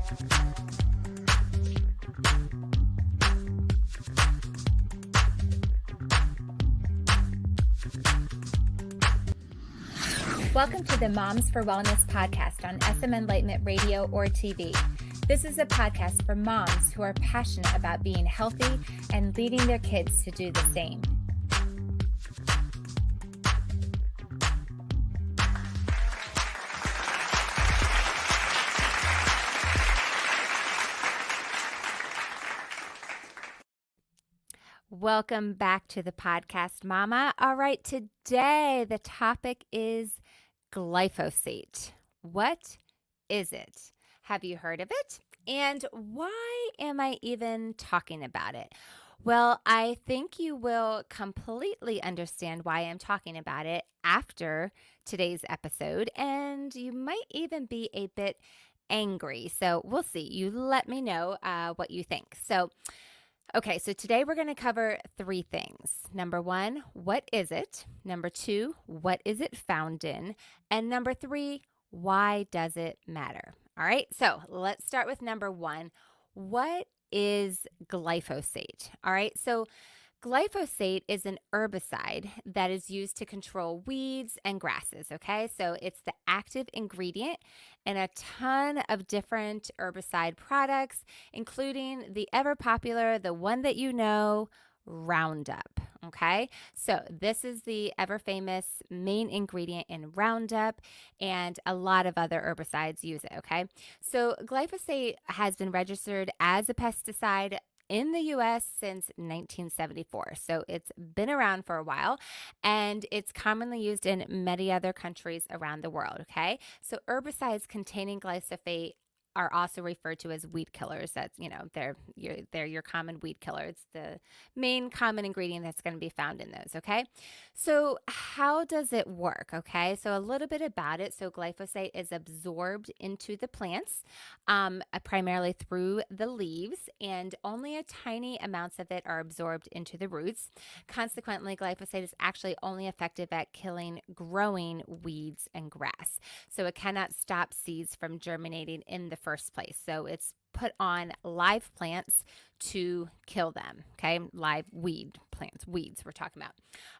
Welcome to the Moms for Wellness podcast on SM Enlightenment Radio or TV. This is a podcast for moms who are passionate about being healthy and leading their kids to do the same. Welcome back to the podcast, Mama. All right, today the topic is glyphosate. What is it? Have you heard of it? And why am I even talking about it? Well, I think you will completely understand why I'm talking about it after today's episode, and you might even be a bit angry. So we'll see. You let me know what you think. Okay, so today we're going to cover three things. Number one, what is it? Number two, what is it found in? And number three, why does it matter? All right, so let's start with number one. What is glyphosate? All right, so glyphosate is an herbicide that is used to control weeds and grasses, okay? So it's the active ingredient in a ton of different herbicide products, including the ever popular, the one that you know, Roundup, okay? So this is the ever famous main ingredient in Roundup, and a lot of other herbicides use it, okay? So glyphosate has been registered as a pesticide in the U.S. since 1974. So it's been around for a while, and it's commonly used in many other countries around the world, okay? So herbicides containing glyphosate are also referred to as weed killers. That's, they're your common weed killer. It's the main common ingredient that's going to be found in those, okay? So how does it work, okay? So a little bit about it. So glyphosate is absorbed into the plants, primarily through the leaves, and only a tiny amounts of it are absorbed into the roots. Consequently, glyphosate is actually only effective at killing growing weeds and grass. So it cannot stop seeds from germinating in the first place. So it's put on live plants to kill them, okay? Live weed plants, weeds we're talking about.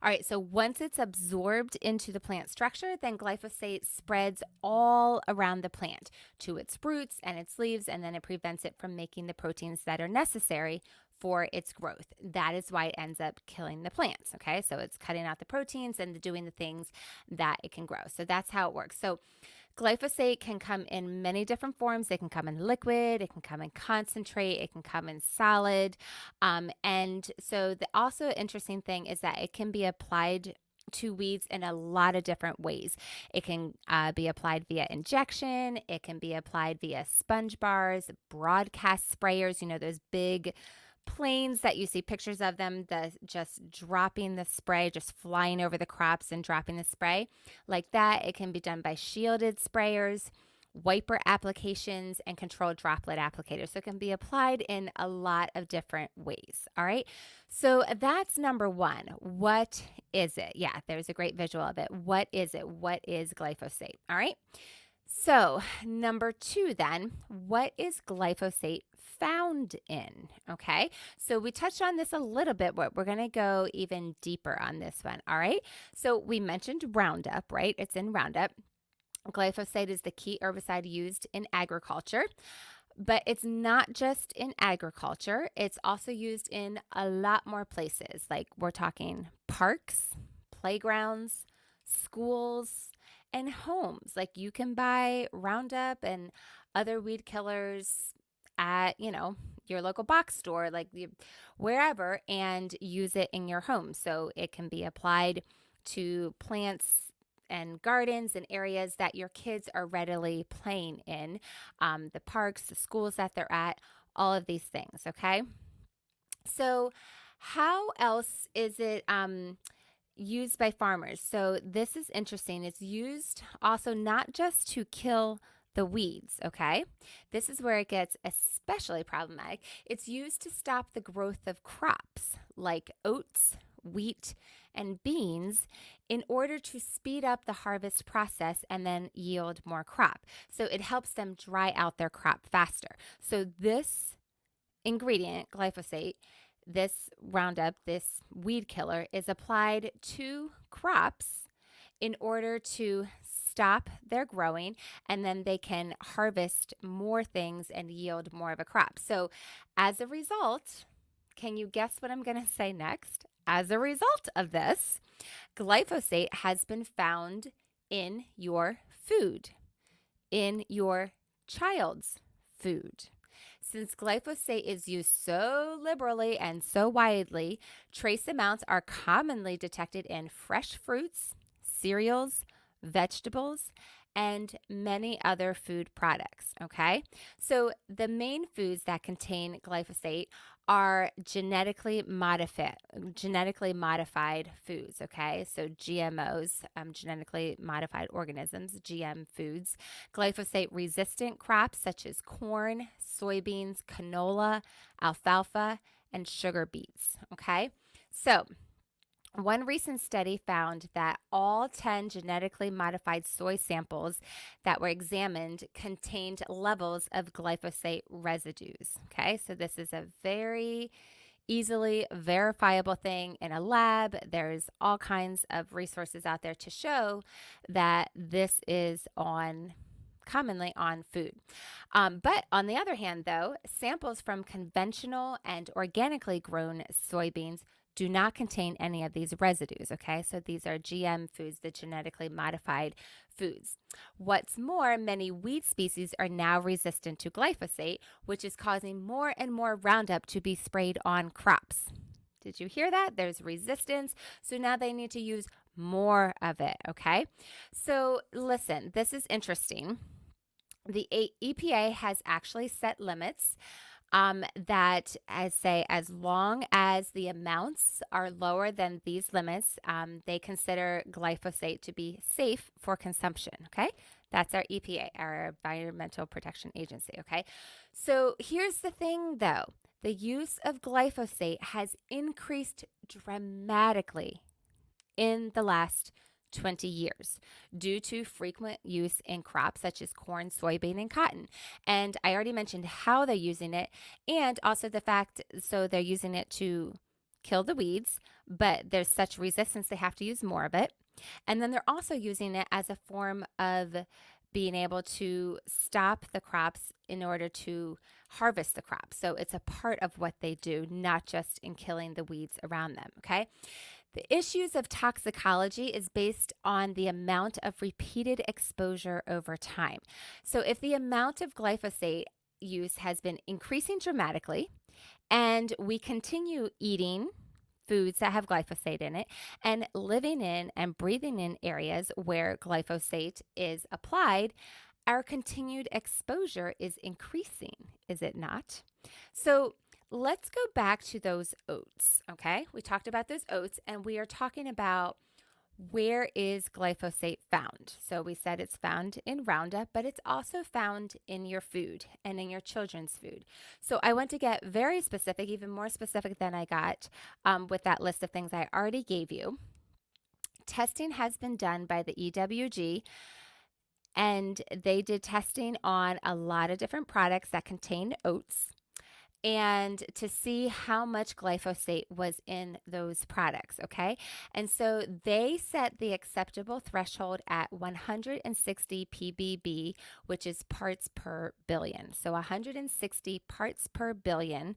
All right, so once it's absorbed into the plant structure, then glyphosate spreads all around the plant to its roots and its leaves, and then it prevents it from making the proteins that are necessary for its growth. That is why it ends up killing the plants, okay? So it's cutting out the proteins and doing the things that it can grow. So that's how it works. So glyphosate can come in many different forms. It can come in liquid, it can come in concentrate, it can come in solid. And so the also interesting thing is that it can be applied to weeds in a lot of different ways. It can be applied via injection. It can be applied via sponge bars, broadcast sprayers, those big planes that you see pictures of them, just dropping the spray, just flying over the crops and dropping the spray like that. It can be done by shielded sprayers, wiper applications, and controlled droplet applicators. So it can be applied in a lot of different ways. All right. So that's number one. What is it? Yeah, there's a great visual of it. What is it? What is glyphosate? All right. So number two then, what is glyphosate found in? Okay, so we touched on this a little bit, but we're going to go even deeper on this one. All right, so we mentioned Roundup, right? It's in Roundup. Glyphosate is the key herbicide used in agriculture, but it's not just in agriculture. It's also used in a lot more places. Like we're talking parks, playgrounds, schools, and homes. Like you can buy Roundup and other weed killers at, your local box store, wherever, and use it in your home. So it can be applied to plants and gardens and areas that your kids are readily playing in, the parks, the schools that they're at, all of these things, okay? So how else is it used by farmers? So this is interesting. It's used also not just to kill the weeds, okay? This is where it gets especially problematic. It's used to stop the growth of crops like oats, wheat, and beans in order to speed up the harvest process and then yield more crop. So it helps them dry out their crop faster. So this ingredient, glyphosate, this Roundup, this weed killer, is applied to crops in order to stop their growing, and then they can harvest more things and yield more of a crop. So as a result, can you guess what I'm going to say next? As a result of this, glyphosate has been found in your food, in your child's food. Since glyphosate is used so liberally and so widely, trace amounts are commonly detected in fresh fruits, cereals, vegetables, and many other food products. Okay, so the main foods that contain glyphosate are genetically modified foods. Okay, so GMOs, genetically modified organisms, GM foods, glyphosate resistant crops such as corn, soybeans, canola, alfalfa, and sugar beets. Okay, so one recent study found that all 10 genetically modified soy samples that were examined contained levels of glyphosate residues. Okay, so this is a very easily verifiable thing in a lab. There's all kinds of resources out there to show that this is commonly on food. But on the other hand, though, samples from conventional and organically grown soybeans do not contain any of these residues. Okay, so these are GM foods, the genetically modified foods. What's more, many weed species are now resistant to glyphosate, which is causing more and more Roundup to be sprayed on crops. Did you hear that? There's resistance, so now they need to use more of it. Okay, so listen, this is interesting. The EPA has actually set limits that as long as the amounts are lower than these limits, they consider glyphosate to be safe for consumption. Okay, that's our EPA, our Environmental Protection Agency. Okay, so here's the thing though, the use of glyphosate has increased dramatically in the last 20 years due to frequent use in crops such as corn, soybean, and cotton. And I already mentioned how they're using it, and also the fact, so they're using it to kill the weeds, but there's such resistance they have to use more of it. And then they're also using it as a form of being able to stop the crops in order to harvest the crops. So it's a part of what they do, not just in killing the weeds around them. Okay. The issues of toxicology is based on the amount of repeated exposure over time. So if the amount of glyphosate use has been increasing dramatically and we continue eating foods that have glyphosate in it and living in and breathing in areas where glyphosate is applied, our continued exposure is increasing, is it not? So let's go back to those oats, okay? We talked about those oats, and we are talking about where is glyphosate found. So we said it's found in Roundup, but it's also found in your food and in your children's food. So I want to get very specific, even more specific than I got with that list of things I already gave you. Testing has been done by the EWG, and they did testing on a lot of different products that contain oats, and to see how much glyphosate was in those products, okay? And so they set the acceptable threshold at 160 ppb, which is parts per billion. So 160 parts per billion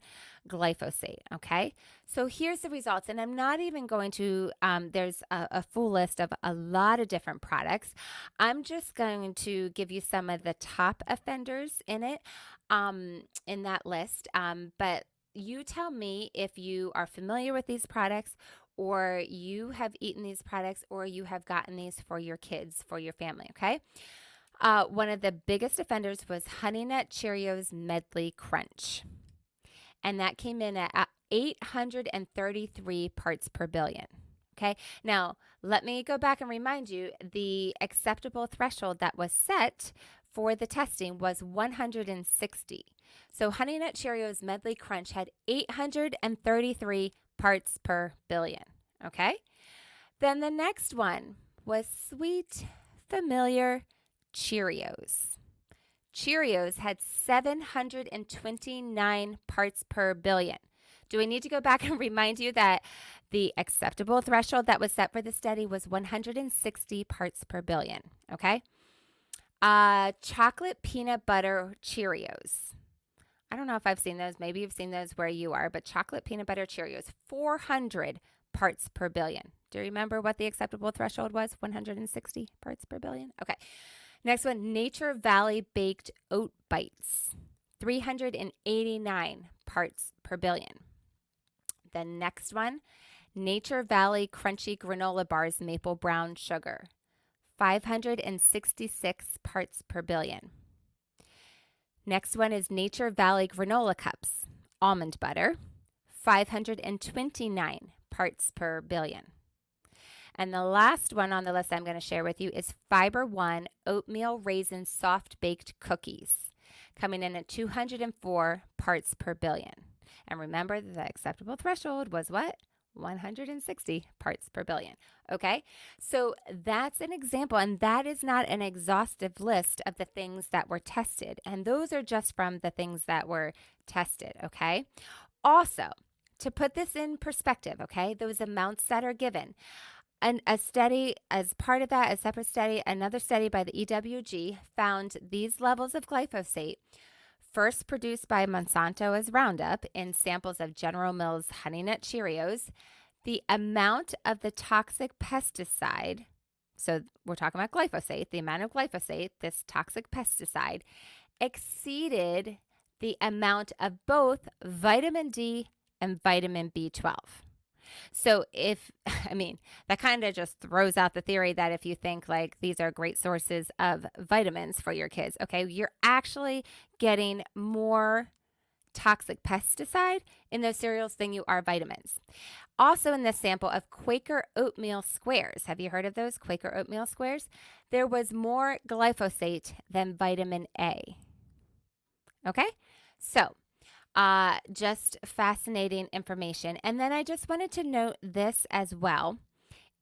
glyphosate, okay? So here's the results, and I'm not even going to, there's a full list of a lot of different products. I'm just going to give you some of the top offenders in it. In that list. But you tell me if you are familiar with these products, or you have eaten these products, or you have gotten these for your kids, for your family, okay? One of the biggest offenders was Honey Nut Cheerios Medley Crunch. And that came in at 833 parts per billion. Okay, now let me go back and remind you the acceptable threshold that was set for the testing was 160. So Honey Nut Cheerios Medley Crunch had 833 parts per billion. Okay. Then the next one was sweet, familiar Cheerios. Cheerios had 729 parts per billion. Do we need to go back and remind you that the acceptable threshold that was set for the study was 160 parts per billion? Okay. Chocolate peanut butter Cheerios. I don't know if I've seen those. Maybe you've seen those where you are, but chocolate peanut butter Cheerios, 400 parts per billion. Do you remember what the acceptable threshold was? 160 parts per billion? Okay. Next one, Nature Valley Baked Oat Bites, 389 parts per billion. The next one, Nature Valley Crunchy Granola Bars Maple Brown Sugar, 566 parts per billion. Next one is Nature Valley Granola Cups, almond butter, 529 parts per billion. And the last one on the list I'm going to share with you is Fiber One Oatmeal Raisin Soft Baked Cookies, coming in at 204 parts per billion. And remember, the acceptable threshold was what? 160 parts per billion. Okay, so that's an example, and that is not an exhaustive list of the things that were tested. And those are just from the things that were tested. Okay, also, to put this in perspective, okay, those amounts that are given. And a study, as part of that, a separate study, another study by the EWG found these levels of glyphosate first produced by Monsanto as Roundup in samples of General Mills Honey Nut Cheerios. The amount of the toxic pesticide, so we're talking about glyphosate, the amount of glyphosate, this toxic pesticide, exceeded the amount of both vitamin D and vitamin B12. So that kind of just throws out the theory that if you think like these are great sources of vitamins for your kids, okay, you're actually getting more toxic pesticide in those cereals than you are vitamins. Also in this sample of Quaker oatmeal squares, have you heard of those Quaker oatmeal squares? There was more glyphosate than vitamin A. Okay, so just fascinating information. And then I just wanted to note this as well.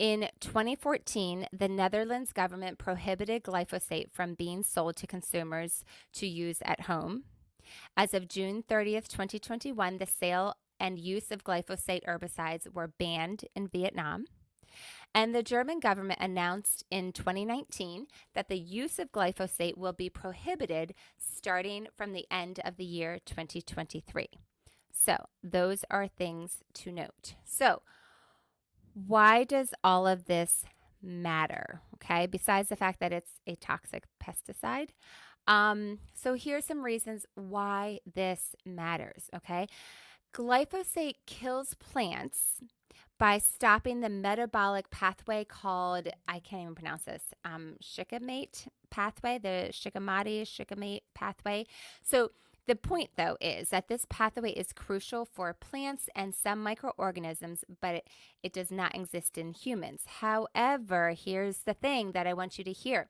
In 2014, the Netherlands government prohibited glyphosate from being sold to consumers to use at home. As of June 30th, 2021, the sale and use of glyphosate herbicides were banned in Vietnam. And the German government announced in 2019 that the use of glyphosate will be prohibited starting from the end of the year 2023. So those are things to note. So why does all of this matter? Okay, besides the fact that it's a toxic pesticide. So here's some reasons why this matters. Okay, glyphosate kills plants by stopping the metabolic pathway called, I can't even pronounce this, shikimate pathway, the shikimate pathway. So the point, though, is that this pathway is crucial for plants and some microorganisms, but it does not exist in humans. However, here's the thing that I want you to hear.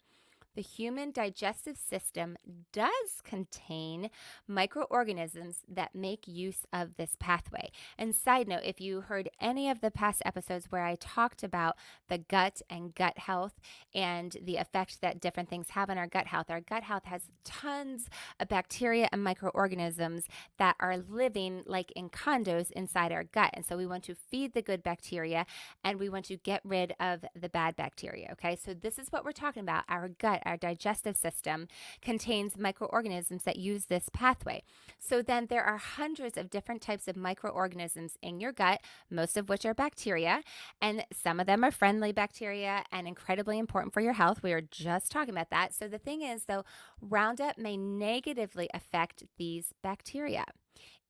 The human digestive system does contain microorganisms that make use of this pathway. And side note, if you heard any of the past episodes where I talked about the gut and gut health and the effect that different things have on our gut health has tons of bacteria and microorganisms that are living like in condos inside our gut. And so we want to feed the good bacteria and we want to get rid of the bad bacteria. Okay, so this is what we're talking about. Our gut, our digestive system contains microorganisms that use this pathway. So then there are hundreds of different types of microorganisms in your gut, most of which are bacteria, and some of them are friendly bacteria and incredibly important for your health. We were just talking about that. So the thing is, though, Roundup may negatively affect these bacteria.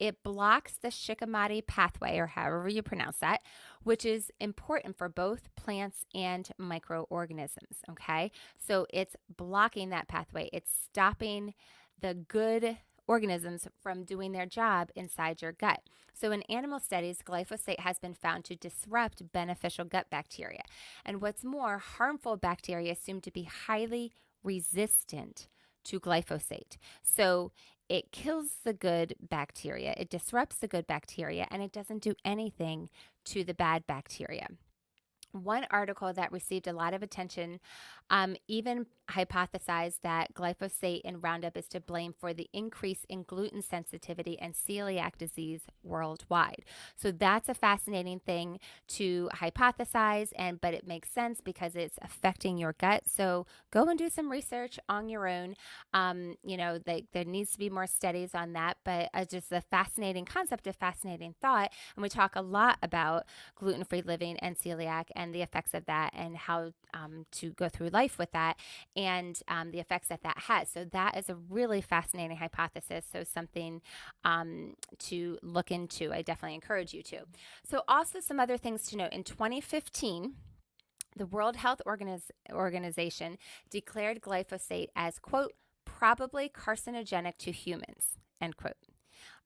It blocks the shikimate pathway, or however you pronounce that, which is important for both plants and microorganisms, okay? So it's blocking that pathway. It's stopping the good organisms from doing their job inside your gut. So in animal studies, glyphosate has been found to disrupt beneficial gut bacteria. And what's more, harmful bacteria seem to be highly resistant to glyphosate. So it kills the good bacteria, it disrupts the good bacteria, and it doesn't do anything to the bad bacteria. One article that received a lot of attention even hypothesized that glyphosate in Roundup is to blame for the increase in gluten sensitivity and celiac disease worldwide. So that's a fascinating thing to hypothesize, but it makes sense because it's affecting your gut. So go and do some research on your own. There needs to be more studies on that, but just a fascinating concept, a fascinating thought. And we talk a lot about gluten-free living and celiac and the effects of that and how to go through life with that and the effects that that has. So that is a really fascinating hypothesis. So something to look into. I definitely encourage you to. So also some other things to note. In 2015, the World Health Organization declared glyphosate as, quote, probably carcinogenic to humans, end quote.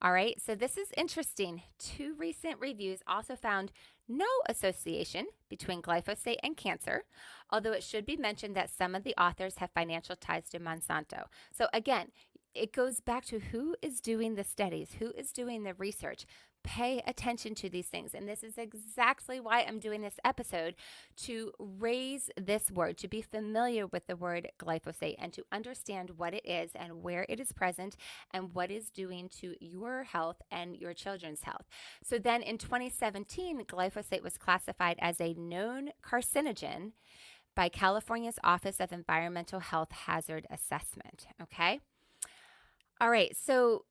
All right, so this is interesting. Two recent reviews also found no association between glyphosate and cancer, although it should be mentioned that some of the authors have financial ties to Monsanto. So again, it goes back to who is doing the studies, who is doing the research. Pay attention to these things. And this is exactly why I'm doing this episode, to raise this word, to be familiar with the word glyphosate and to understand what it is and where it is present and what it's doing to your health and your children's health. So then in 2017, glyphosate was classified as a known carcinogen by California's Office of Environmental Health Hazard Assessment. Okay. All right. So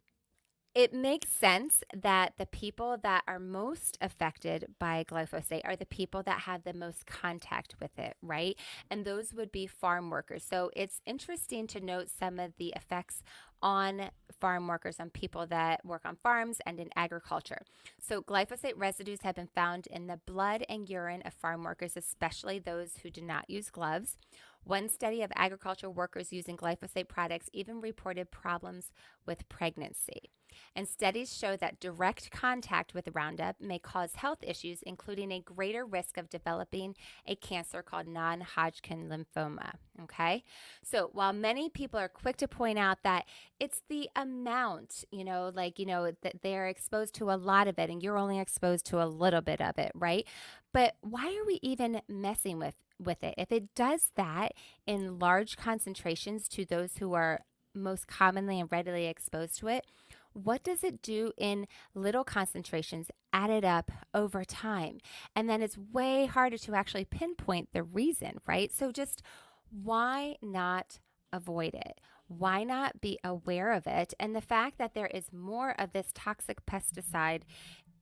it makes sense that the people that are most affected by glyphosate are the people that have the most contact with it, right? And those would be farm workers. So it's interesting to note some of the effects on farm workers, on people that work on farms and in agriculture. So glyphosate residues have been found in the blood and urine of farm workers, especially those who do not use gloves. One study of agricultural workers using glyphosate products even reported problems with pregnancy. And studies show that direct contact with Roundup may cause health issues, including a greater risk of developing a cancer called non-Hodgkin lymphoma. Okay. So while many people are quick to point out that it's the amount, that they're exposed to a lot of it and you're only exposed to a little bit of it, right? But why are we even messing with it? If it does that in large concentrations to those who are most commonly and readily exposed to it, what does it do in little concentrations added up over time? And then it's way harder to actually pinpoint the reason, right? So just why not avoid it? Why not be aware of it? And the fact that there is more of this toxic pesticide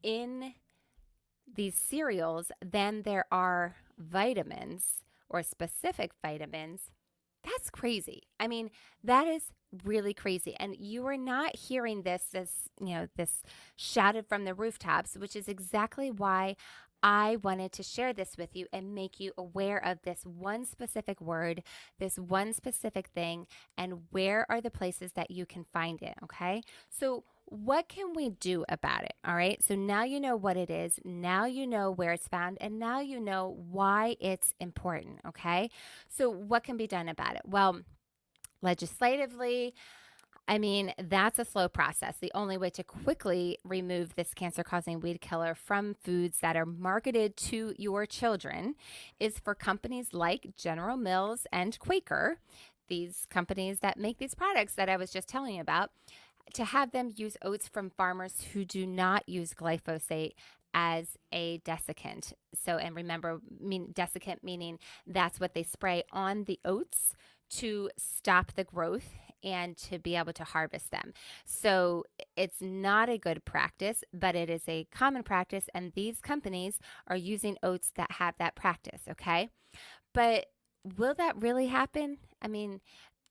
in these cereals than there are vitamins or specific vitamins, that's crazy. I mean, that is really crazy. And you are not hearing this shouted from the rooftops, which is exactly why I wanted to share this with you and make you aware of this one specific word, this one specific thing, and where are the places that you can find it. Okay. So what can we do about it? All right. So now you know what it is. Now you know where it's found. And now you know why it's important. Okay. So what can be done about it? Well, legislatively, I mean, that's a slow process. The only way to quickly remove this cancer-causing weed killer from foods that are marketed to your children is for companies like General Mills and Quaker, these companies that make these products that I was just telling you about, to have them use oats from farmers who do not use glyphosate as a desiccant. So, and remember, desiccant meaning that's what they spray on the oats to stop the growth and to be able to harvest them. So it's not a good practice, but it is a common practice. And these companies are using oats that have that practice. Okay. But will that really happen? I mean,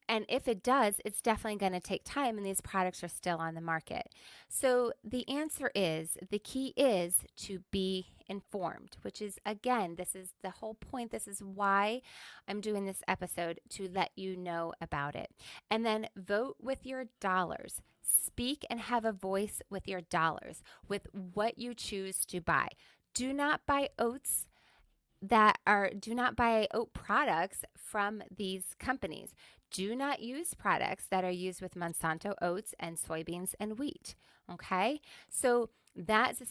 and if it does, it's definitely going to take time, and these products are still on the market. So the answer is, the key is to be informed, which is, again, this is the whole point. This is why I'm doing this episode, to let you know about it. And then vote with your dollars. Speak and have a voice with your dollars, with what you choose to buy. Do not buy do not buy oat products from these companies. Do not use products that are used with Monsanto oats and soybeans and wheat. Okay. So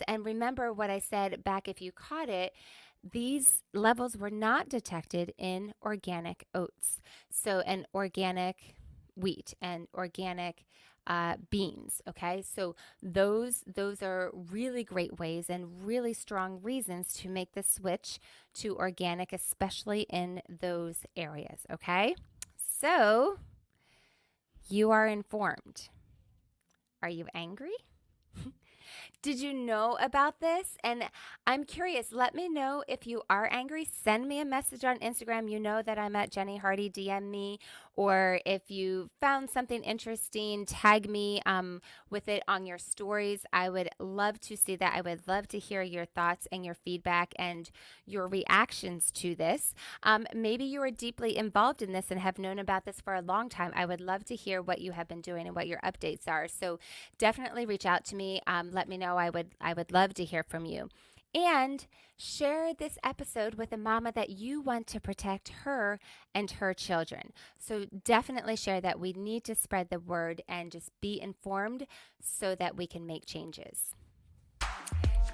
and remember what I said back, if you caught it, these levels were not detected in organic oats. So, and organic wheat and organic beans. Okay, so those are really great ways and really strong reasons to make the switch to organic, especially in those areas. Okay, so you are informed. Are you angry? Did you know about this? And I'm curious. Let me know if you are angry. Send me a message on Instagram. You know that I'm at Jenny Hardy. DM me. Or if you found something interesting, tag me with it on your stories. I would love to see that. I would love to hear your thoughts and your feedback and your reactions to this. Maybe you are deeply involved in this and have known about this for a long time. I would love to hear what you have been doing and what your updates are. So definitely reach out to me. Let me know. I would love to hear from you. And share this episode with a mama that you want to protect her and her children. So definitely share that. We need to spread the word and just be informed so that we can make changes.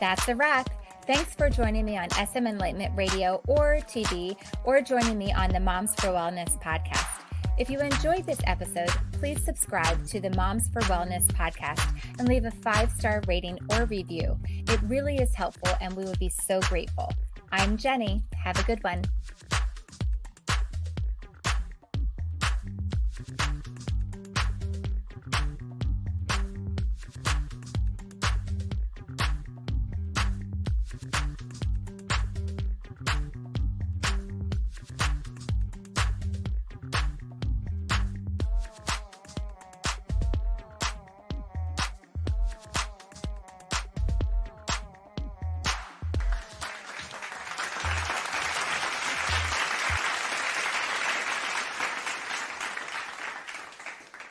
That's a wrap. Thanks for joining me on SM Enlightenment Radio or TV, or joining me on the Moms for Wellness podcast. If you enjoyed this episode, please subscribe to the Moms for Wellness podcast and leave a 5-star rating or review. It really is helpful and we would be so grateful. I'm Jenny. Have a good one.